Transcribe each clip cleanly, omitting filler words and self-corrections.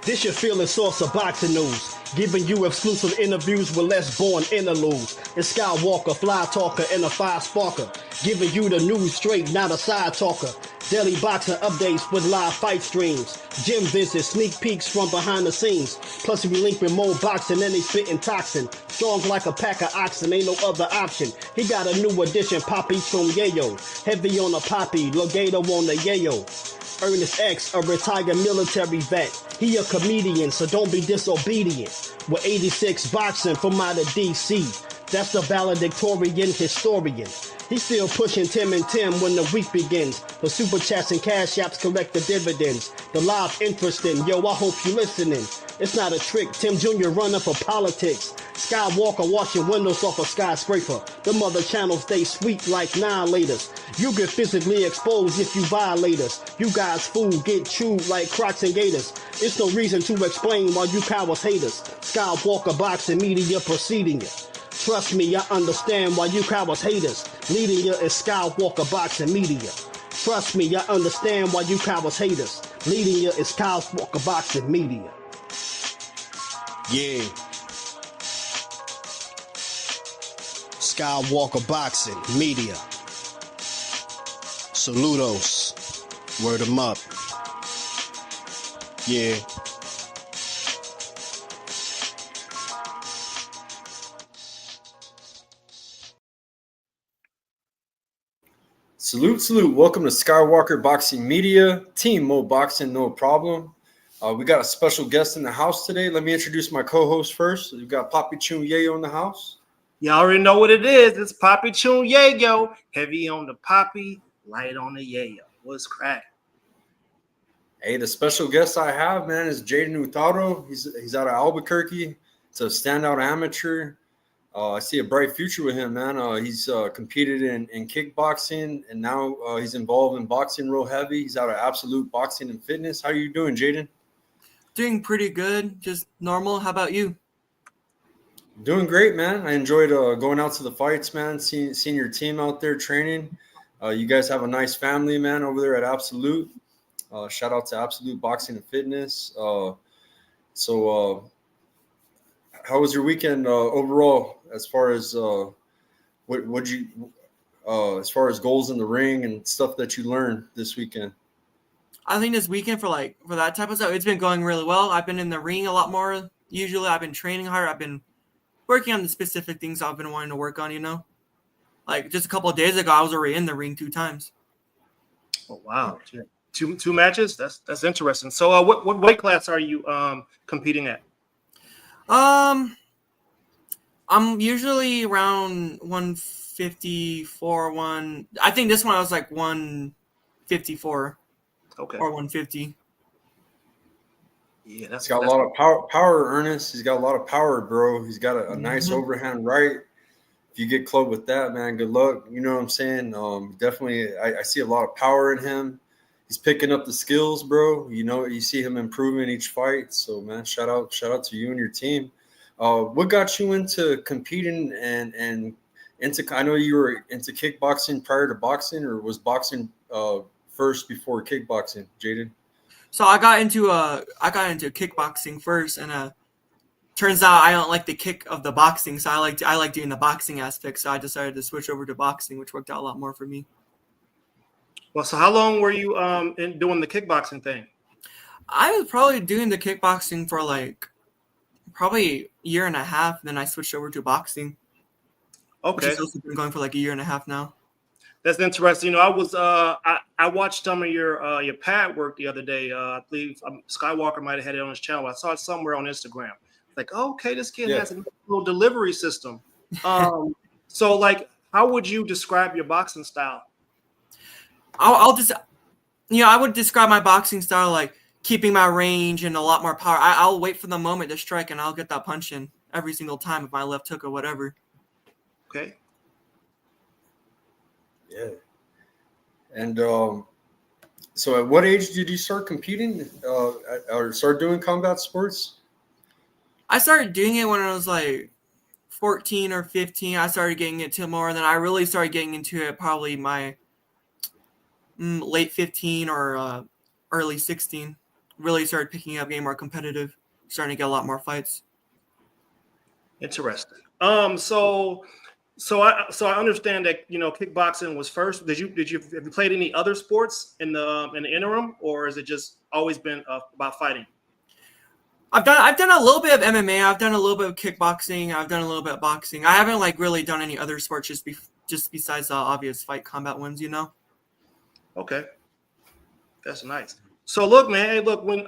This your fearless source of boxing news, giving you exclusive interviews with less born interludes. It's Skywalker, fly talker, and a fire sparker, giving you the news straight, not a side talker. Daily boxing updates with live fight streams, gym visits, sneak peeks from behind the scenes. Plus we link with more boxing and they spitting toxin. Strong like a pack of oxen, ain't no other option. He got a new addition, Poppy Chumyeyo. Heavy on the poppy, Legato on the yayo. Ernest X, a retired military vet. He a comedian, so don't be disobedient. With 86 boxing from out of DC. That's the valedictorian historian. He's still pushing Tim and Tim when the week begins. The super chats and cash apps collect the dividends. The live interesting, yo, I hope you listening. It's not a trick, Tim Jr. running for politics. Skywalker washing windows off a skyscraper. The mother channels stay sweet like annihilators. You get physically exposed if you violate us. You guys fool get chewed like Crocs and Gators. It's no reason to explain why you cowards hate us. Skywalker boxing media proceeding it. Trust me, I understand why you cowards hate us. Leading you is Skywalker boxing media. Trust me, I understand why you cowards hate us. Leading you is Skywalker boxing media. Yeah. Skywalker boxing media. Saludos. Word 'em up. Yeah. Salute, salute. Welcome to Skywalker Boxing Media. Team Mo Boxing, no problem. We got a special guest in the house today. Let me introduce my co-host first. We've got Poppy Chumyeyo in the house. You already know what it is. It's Poppy Chumyeyo. Heavy on the poppy, light on the yayo. What's crack? Hey, the special guest I have, man, is Jayden Uttaro. He's out of Albuquerque. It's a standout amateur. I see a bright future with him, man. He's competed in kickboxing, and now he's involved in boxing real heavy. He's out of Absolute Boxing and Fitness. How are you doing, Jayden? Doing pretty good, just normal. How about you? Doing great, man. I enjoyed going out to the fights, man, seeing your team out there training. You guys have a nice family, man, over there at Absolute. Shout out to Absolute Boxing and Fitness. How was your weekend overall as far as what you as far as goals in the ring and stuff that you learned this weekend? I think this weekend for that type of stuff, it's been going really well. I've been in the ring a lot more. Usually I've been training hard. I've been working on the specific things I've been wanting to work on, you know? Like just a couple of days ago, I was already in the ring 2 times. Oh, wow. Two matches? That's interesting. So what weight class are you competing at? I'm usually around 154, I think this one I was like 154. Okay. Or 150. Yeah, He's got a lot of power, Ernest. He's got a lot of power, bro. He's got a nice overhand right. If you get clubbed with that, man, good luck. You know what I'm saying? Definitely, I see a lot of power in him. He's picking up the skills, bro. You know, you see him improving each fight. So, man, shout out to you and your team. What got you into competing and into? I know you were into kickboxing prior to boxing, or was boxing first before kickboxing, Jayden? So I got into kickboxing first, and turns out I don't like the kick of the boxing, so I like doing the boxing aspect. So I decided to switch over to boxing, which worked out a lot more for me. Well, so how long were you in doing the kickboxing thing? I was probably doing the kickboxing for probably a year and a half. Then I switched over to boxing. Okay, which has also been going for like a year and a half now. That's interesting. You know, I was I watched some of your pad work the other day. I believe Skywalker might have had it on his channel. I saw it somewhere on Instagram. Like, okay, this kid has a little delivery system. So, like, how would you describe your boxing style? I'll just, I would describe my boxing style like keeping my range and a lot more power. I'll wait for the moment to strike, and I'll get that punch in every single time with my left hook or whatever. Okay. Yeah. And so at what age did you start competing or start doing combat sports? I started doing it when I was like 14 or 15. I started getting into more, and then I really started getting into it probably my late 15 or early 16. really started picking up, getting more competitive, starting to get a lot more fights. Interesting. So I understand that kickboxing was first. Have you played any other sports in the interim, or has it just always been about fighting? I've done a little bit of MMA. I've done a little bit of kickboxing. I've done a little bit of boxing. I haven't really done any other sports just besides the obvious fight combat ones. Okay, that's nice. So look, man. Hey, look, when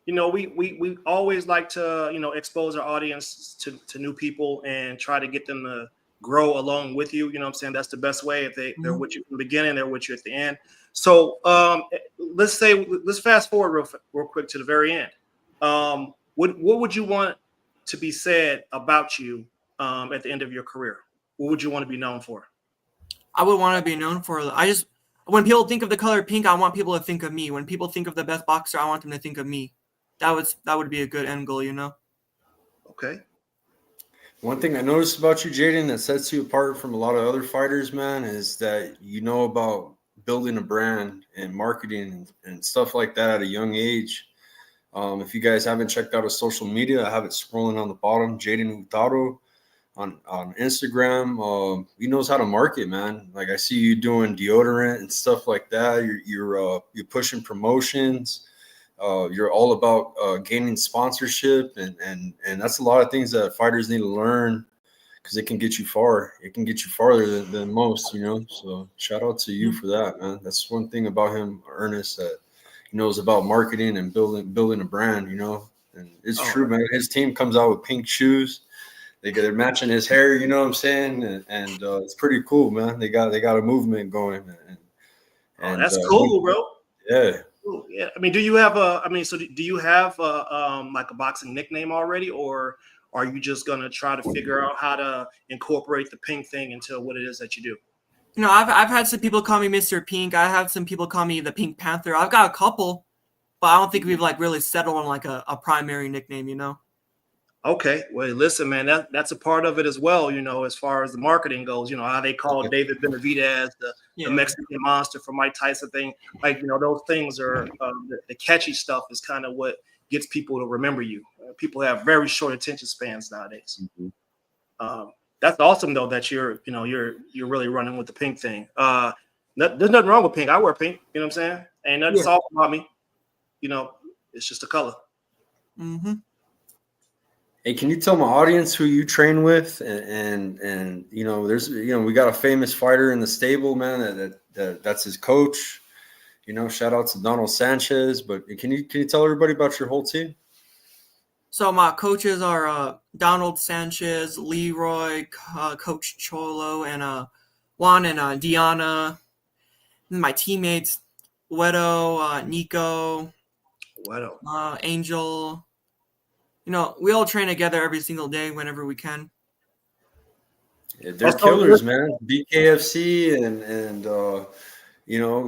we always like to expose our audience to new people and try to get them to grow along with you. You know what I'm saying? That's the best way. If they're with you from the beginning, they're with you at the end. So let's fast forward real quick to the very end. What would you want to be said about you at the end of your career? What would you want to be known for? I would want to be known for. When people think of the color pink, I want people to think of me. When people think of the best boxer, I want them to think of me. That would be a good end goal, Okay. One thing I noticed about you, Jayden, that sets you apart from a lot of other fighters, man, is that you know about building a brand and marketing and stuff like that at a young age. If you guys haven't checked out his social media, I have it scrolling on the bottom. Jayden Uttaro on Instagram. He knows how to market, man. Like I see you doing deodorant and stuff like that. You're pushing promotions. You're all about gaining sponsorship, and that's a lot of things that fighters need to learn because it can get you far. It can get you farther than most, So shout out to you for that, man. That's one thing about him, Ernest, that he knows about marketing and building a brand, And it's true, man. His team comes out with pink shoes. They're matching his hair, you know what I'm saying? And it's pretty cool, man. They got a movement going. And that's cool, bro. Yeah. Yeah, I mean, do you have do you have like a boxing nickname already, or are you just gonna try to figure out how to incorporate the pink thing into what it is that you do? I've had some people call me Mr. Pink. I have some people call me the Pink Panther. I've got a couple, but I don't think we've really settled on a primary nickname, Okay, well, listen, man, that's a part of it as well, as far as the marketing goes. How they call David Benavidez the Mexican monster for Mike Tyson thing. Those things are the catchy stuff is kind of what gets people to remember you. People have very short attention spans nowadays. Mm-hmm. That's awesome though that you're really running with the pink thing. There's nothing wrong with pink. I wear pink. You know what I'm saying? Ain't nothing soft about me. It's just a color. Mm-hmm. Hey, can you tell my audience who you train with? And there's we got a famous fighter in the stable, man. That's his coach. Shout out to Donald Sanchez. But can you tell everybody about your whole team? So my coaches are Donald Sanchez, Leroy, Coach Cholo, and Juan and Diana. And my teammates, Wedo, Nico, Angel. We all train together every single day whenever we can. Yeah, they're killers, man. BKFC and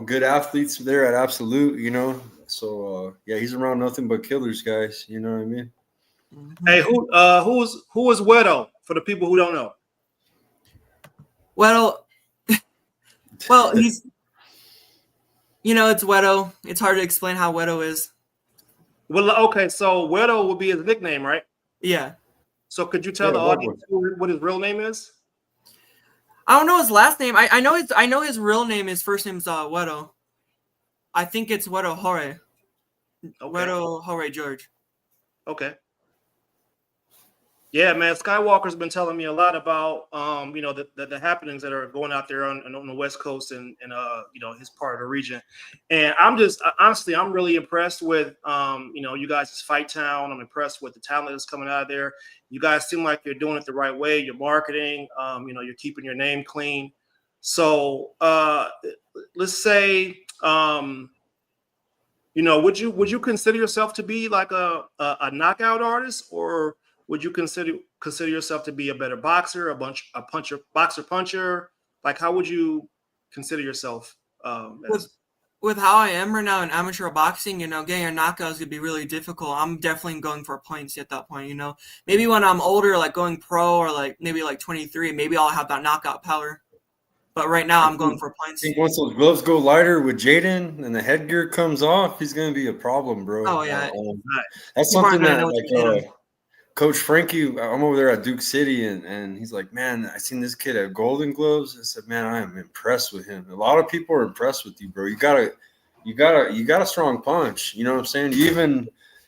good athletes there at Absolute, So he's around nothing but killers, guys. You know what I mean? Mm-hmm. Hey, who is Wedo for the people who don't know? Well, he's it's Wedo. It's hard to explain how Wedo is. Well, okay, so Uttaro would be his nickname, right? Yeah. So could you tell the audience what his real name is? I don't know his last name. I know his real name. His first name's Wedo. I think it's Wedo Hore. Okay. Wedo Hore George. Okay. Yeah, man. Skywalker's been telling me a lot about the happenings that are going out there on the West Coast and his part of the region. And I'm really impressed with you guys' Fight Town. I'm impressed with the talent that's coming out of there. You guys seem like you're doing it the right way. You're marketing. You're keeping your name clean. So let's say would you consider yourself to be like a knockout artist, or would you consider yourself to be a better boxer, a boxer puncher? Like, how would you consider yourself? With how I am right now in amateur boxing, getting a knockout is gonna be really difficult. I'm definitely going for points at that point. Maybe when I'm older, like going pro or maybe 23, maybe I'll have that knockout power. But right now, I'm going for I points. think once those gloves go lighter with Jayden and the headgear comes off, he's gonna be a problem, bro. Oh yeah, That's people aren't something gonna that know what to hit him. Coach Frankie, I'm over there at Duke City, and he's like, man, I seen this kid at Golden Gloves. I said, man, I am impressed with him. A lot of people are impressed with you, bro. You got a strong punch. You know what I'm saying?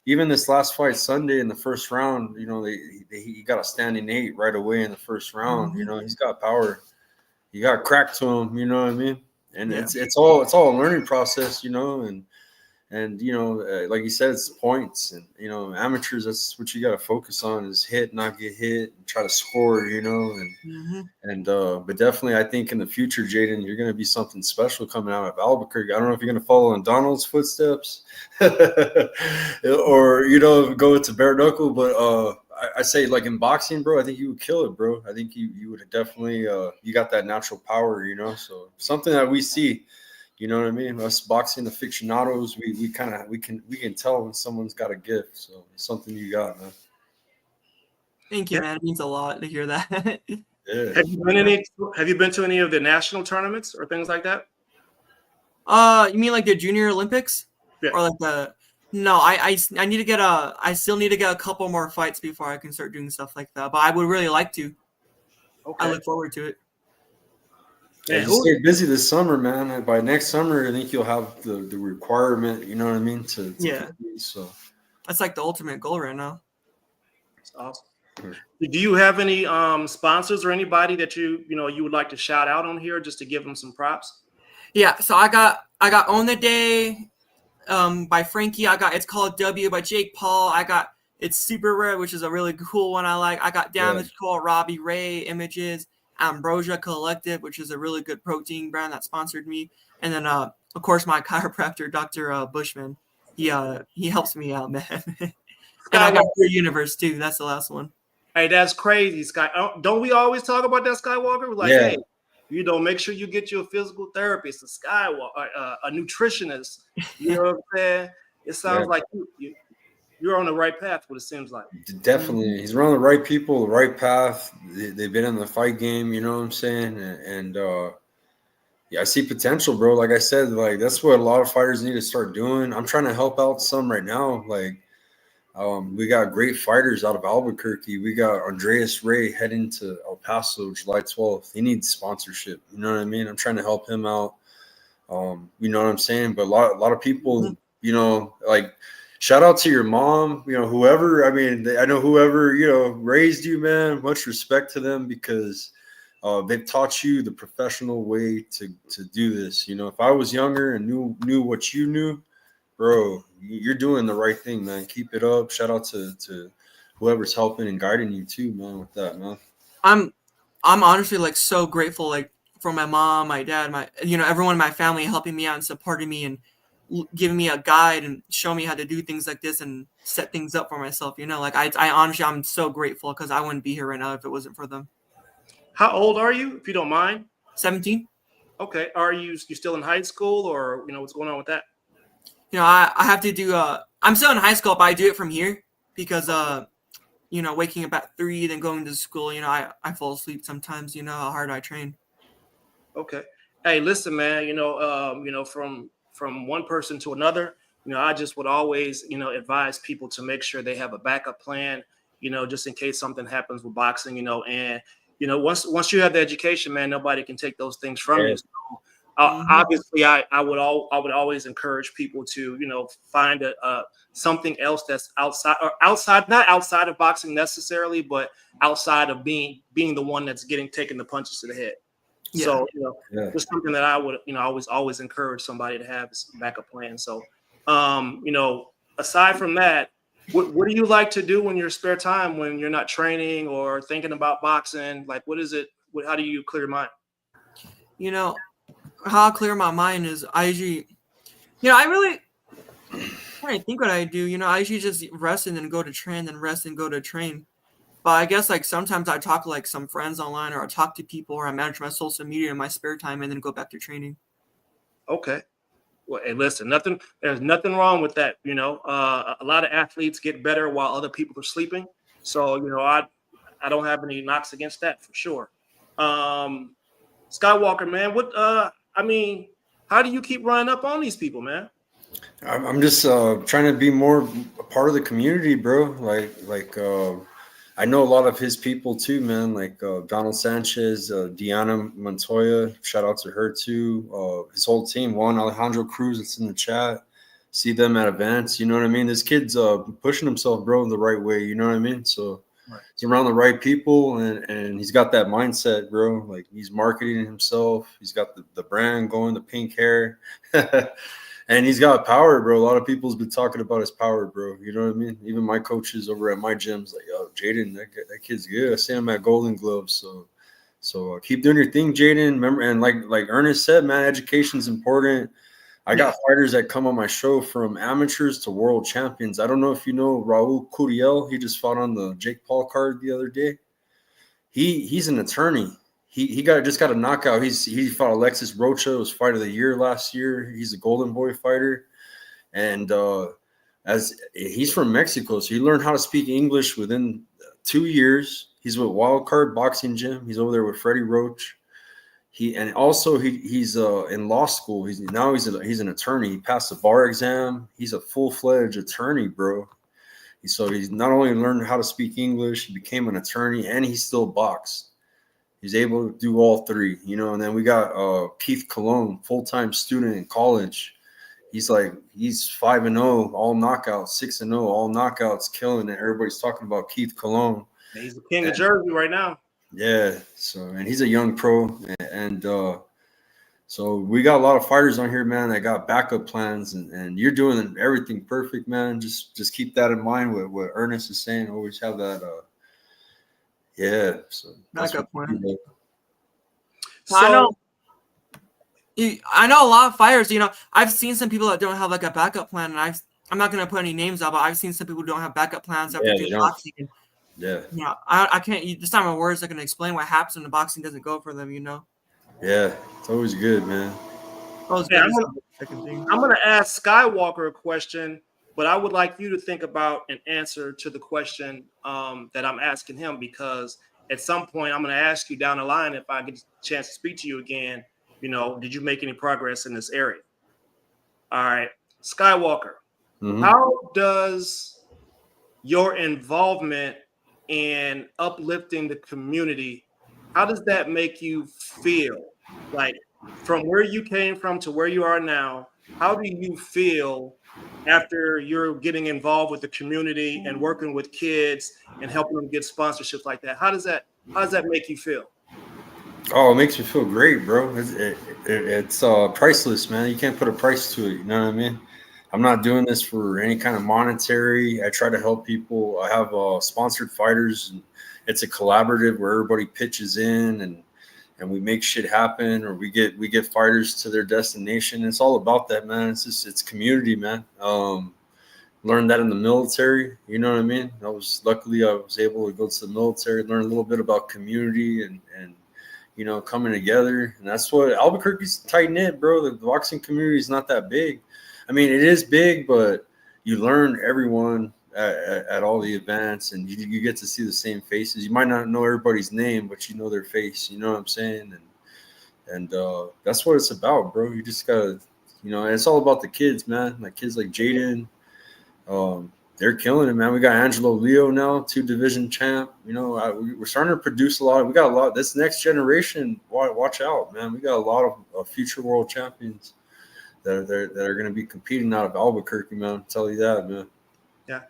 Even this last fight Sunday in the first round, you know, he got a standing 8 right away in the first round. You know, he's got power. You got crack to him. You know what I mean? And Yeah. it's all a learning process. You know, and you know, like you said, it's points, and you know, amateurs. That's what you got to focus on: is hit, not get hit, and try to score. You know, and but definitely, I think in the future, Jayden, you're going to be something special coming out of Albuquerque. I don't know if you're going to follow in Donald's footsteps, or you know, go to bare knuckle. But I say, like in boxing, bro, I think you would kill it, bro. I think you would definitely you got that natural power, you know. So something that we see. You know what I mean? Us boxing aficionados, we can tell when someone's got a gift. So it's something you got, man. Thank you, man. It means a lot to hear that. Yeah. Have you been to any of the national tournaments or things like that? You mean like the Junior Olympics? Yeah. Or like the No, I need to get I still need to get a couple more fights before I can start doing stuff like that. But I would really like to. Okay. I look forward to it. Yeah, just stay busy this summer, man. By next summer, I think you'll have the requirement. You know what I mean? To compete, so that's like the ultimate goal right now. That's awesome. Do you have any sponsors or anybody that you would like to shout out on here just to give them some props? Yeah, so I got On the Day by Frankie. It's called W by Jake Paul. It's Super Rare, which is a really cool one I like. I got Damage Called Robbie Ray Images, Ambrosia Collective, which is a really good protein brand that sponsored me. And then of course my chiropractor, Dr. Bushman. He helps me out, man. And I got Pure Universe too. That's the last one. Hey, that's crazy, Sky. Don't we always talk about that, Skywalker? We're like, hey, make sure you get you a physical therapist, a Skywalker, a nutritionist. You know what I'm saying? It sounds like you're on the right path. What it seems like. Definitely, he's around the right people, the right path. They've been in the fight game. You know what I'm saying? And I see potential, bro. Like I said, like that's what a lot of fighters need to start doing. I'm trying to help out some right now, like. We got great fighters out of Albuquerque. We got Andreas Ray heading to El Paso July 12th. He needs sponsorship. You know what I mean? I'm trying to help him out. You know what I'm saying? But a lot of people, you know, like shout out to your mom, you know, whoever. I mean, I know whoever, you know, raised you, man. Much respect to them because they've taught you the professional way to do this. You know, if I was younger and knew what you knew, bro, you're doing the right thing, man. Keep it up. Shout out to whoever's helping and guiding you too, man, with that, man. I'm honestly like so grateful, like for my mom, my dad, everyone in my family helping me out and supporting me and giving me a guide and showing me how to do things like this and set things up for myself. You know, like I honestly, I'm so grateful because I wouldn't be here right now if it wasn't for them. How old are you, if you don't mind? 17. Okay. Are you still in high school or, what's going on with that? You know, I have to do, I'm still in high school, but I do it from here because, waking up at 3, then going to school, I fall asleep sometimes, how hard I train. Okay. Hey, listen, man, from one person to another, I just would always, advise people to make sure they have a backup plan, just in case something happens with boxing, and, once you have the education, man, nobody can take those things from you. So, obviously, I would always encourage people to find something else that's not outside of boxing necessarily, but outside of being the one that's taking the punches to the head. Yeah. So just something that I would always encourage somebody to have as a backup plan. So aside from that, what do you like to do in your spare time when you're not training or thinking about boxing? Like, what is it? How do you clear your mind? How I clear my mind is I usually, I think what I do, I usually just rest and then go to train, then rest and go to train. But I guess like sometimes I talk to like some friends online or I talk to people or I manage my social media in my spare time and then go back to training. Okay. Well, hey, listen, there's nothing wrong with that. A lot of athletes get better while other people are sleeping. So, I don't have any knocks against that for sure. Skywalker, man, what I mean, how do you keep running up on these people, man? I'm just trying to be more a part of the community, bro. I know a lot of his people too, man. Like Donald Sanchez, Diana Montoya. Shout out to her too. His whole team. Juan Alejandro Cruz. It's in the chat. See them at events. You know what I mean? This kid's pushing himself, bro, the right way. You know what I mean? So he's around the right people, and he's got that mindset, bro. Like he's marketing himself. He's got the brand going, the pink hair. And he's got power, bro. A lot of people's been talking about his power, bro. You know what I mean? Even my coaches over at my gym's like, yo, Jayden, that kid's good. I see him at Golden Gloves. So keep doing your thing, Jayden. Remember, and like Ernest said, man, education's important. I got fighters that come on my show from amateurs to world champions. I don't know if you know Raul Curiel. He just fought on the Jake Paul card the other day. He's an attorney. He just got a knockout. He fought Alexis Rocha. It was fight of the year last year. He's a Golden Boy fighter, and as he's from Mexico, so he learned how to speak English within 2 years. He's with Wildcard Boxing Gym. He's over there with Freddie Roach. He's in law school. He's an attorney. He passed the bar exam. He's a full-fledged attorney, bro. So he's not only learned how to speak English, he became an attorney, and he still boxed. He's able to do all three, you know. And then we got Keith Colon, full-time student in college. He's 5-0, all knockouts, 6-0, all knockouts, killing it. Everybody's talking about Keith Colon. He's the king of Jersey right now. Yeah. So, and he's a young pro, and so we got a lot of fighters on here, man, that got backup plans, and you're doing everything perfect, man. Just keep that in mind with what Ernest is saying. Always have that. Yeah, so backup plan. So, I know a lot of fighters. You know, I've seen some people that don't have like a backup plan, and I'm not gonna put any names out, but I've seen some people who don't have backup plans after doing boxing. Yeah. Yeah, I can't. Just not my words. I can explain what happens when the boxing doesn't go for them. You know. Yeah, it's always good, man. I'm gonna ask Skywalker a question, but I would like you to think about an answer to the question that I'm asking him, because at some point I'm going to ask you down the line, if I get a chance to speak to you again, you know, did you make any progress in this area? All right, Skywalker, how does your involvement in uplifting the community, how does that make you feel? Like, from where you came from to where you are now, how do you feel after you're getting involved with the community and working with kids and helping them get sponsorships like that? How does that make you feel? Oh, it makes me feel great, bro. It's priceless, man. You can't put a price to it. You know what I mean? I'm not doing this for any kind of monetary. I try to help people. I have sponsored fighters, and it's a collaborative where everybody pitches in and we make shit happen, or we get fighters to their destination. It's all about that, man. It's community, man. Learned that in the military. You know what I mean? I was able to go to the military, learn a little bit about community and you know, coming together. And that's what Albuquerque's tight knit, bro. The boxing community is not that big. I mean, it is big, but you learn everyone at all the events, and you get to see the same faces. You might not know everybody's name, but you know their face. You know what I'm saying? And that's what it's about, bro. You just gotta, you know, and it's all about the kids, man. Like kids like Jayden, they're killing it, man. We got Angelo Leo now, 2-division champ. You know, we're starting to produce a lot. We got a lot. This next generation, watch out, man. We got a lot of future world champions that are going to be competing out of Albuquerque, man. I'll tell you that, man. Yeah.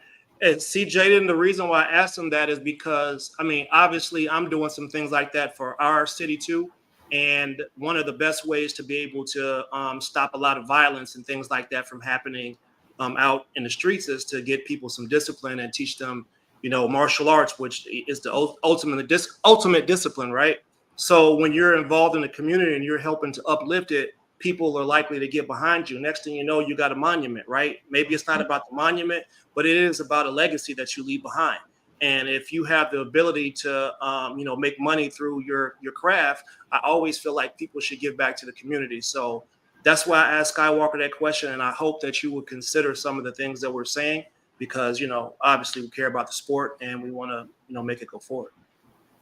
And see, Jayden, the reason why I asked him that is because, I mean, obviously I'm doing some things like that for our city too. And one of the best ways to be able to stop a lot of violence and things like that from happening out in the streets is to get people some discipline and teach them, you know, martial arts, which is the ultimate discipline, right? So when you're involved in the community and you're helping to uplift it, people are likely to get behind you. Next thing you know, you got a monument, right? Maybe it's not about the monument, but it is about a legacy that you leave behind. And if you have the ability to, you know, make money through your craft, I always feel like people should give back to the community. So that's why I asked Skywalker that question. And I hope that you would consider some of the things that we're saying, because, you know, obviously we care about the sport and we want to, you know, make it go forward.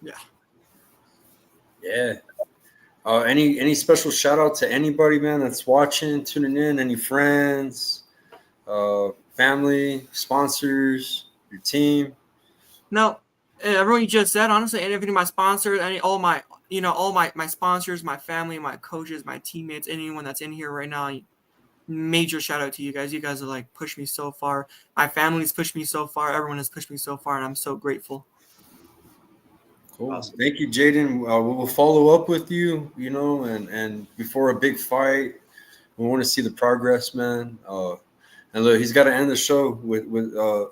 Yeah. Yeah. Any special shout out to anybody, man, that's watching, tuning in? Any friends, family, sponsors, your team? No, everyone you just said, honestly, everything, my sponsors, all my sponsors, my family, my coaches, my teammates, anyone that's in here right now, major shout out to you guys. You guys are like pushed me so far. My family's pushed me so far. Everyone has pushed me so far, and I'm so grateful. Cool. Awesome. Thank you, Jayden. We will follow up with you, and before a big fight, we want to see the progress, man. And look, he's got to end the show with oh,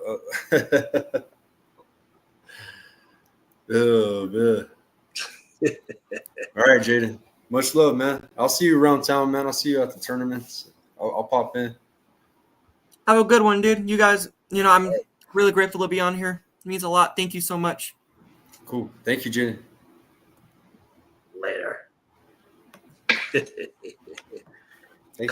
man. All right, Jayden. Much love, man. I'll see you around town, man. I'll see you at the tournaments. I'll pop in. Have a good one, dude. You guys, I'm really grateful to be on here. It means a lot. Thank you so much. Cool. Thank you, Jayden. Later. Thank Cool. you.